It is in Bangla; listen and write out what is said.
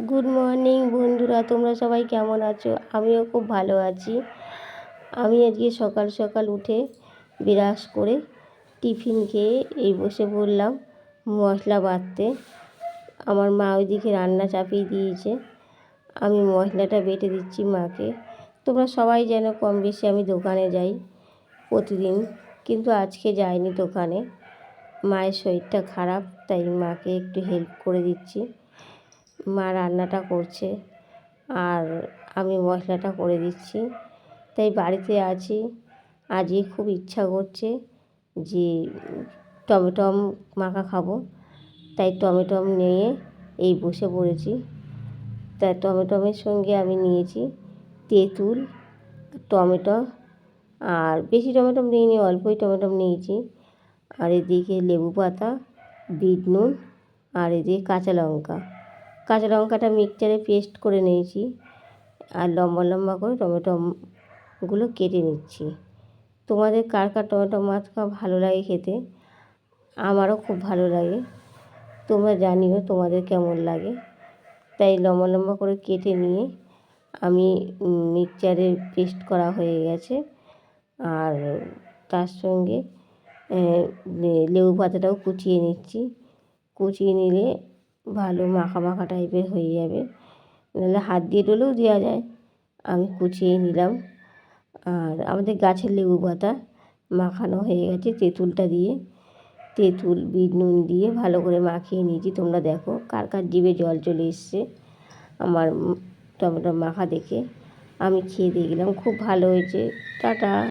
গুড মর্নিং বন্ধুরা, তোমরা সবাই কেমন আছো? আমিও খুব ভালো আছি। আমি আজকে সকাল সকাল উঠে ব্রাশ করে টিফিন খেয়ে এই বসে পড়লাম মশলা বাটতে। আমার মা ওইদিকে রান্না চাপিয়ে দিয়েছে, আমি মশলাটা বেটে দিচ্ছি মাকে। তোমরা সবাই যেন কম বেশি আমি দোকানে যাই প্রতিদিন, কিন্তু আজকে যাইনি দোকানে। মায়ের শরীরটা খারাপ, তাই মাকে একটু হেল্প করে দিচ্ছি। মা রান্নাটা করছে আর আমি মশলাটা করে দিচ্ছি। তাই বাড়িতে আছি, আজকে খুব ইচ্ছা করছে যে টমেটো মাখা খাবো, তাই টমেটো নিয়ে এই বসে পড়েছি। তাই টমেটোর সঙ্গে আমি নিয়েছি তেঁতুল, টমেটো, আর বেশি টমেটো নিইনি, অল্পই টমেটো নিয়েছি। আর এদিকে লেবু পাতা, বিট নুন, আর এদিকে কাঁচা লঙ্কাটা মিক্সচারে পেস্ট করে নিয়েছি। আর লম্বা লম্বা করে টমেটোগুলো কেটে নিচ্ছি। তোমাদের কার কার টমেটো মাখা ভালো লাগে খেতে? আমারও খুব ভালো লাগে, তোমরা জানিও তোমাদের কেমন লাগে। তাই লম্বা লম্বা করে কেটে নিয়ে আমি মিক্সচারে পেস্ট করা হয়ে গেছে। আর তার সঙ্গে লেবু পাতাটাও কুচিয়ে নিচ্ছি। কুচিয়ে নিলে ভালো মাখা মাখা টাইপের হয়ে যাবে, নাহলে হাত দিয়ে ডলেও দেওয়া যায়। আমি কুচিয়ে নিলাম। আর আমাদের গাছের লেবু পাতা মাখানো হয়ে গেছে তেঁতুলটা দিয়ে। তেঁতুল বিট নুন দিয়ে ভালো করে মাখিয়ে নিয়েছি। তোমরা দেখো কার কার জিভে জল চলে এসছে আমার টমেটো মাখা দেখে। আমি খেয়ে দেখলাম, খুব ভালো হয়েছে। টাটা।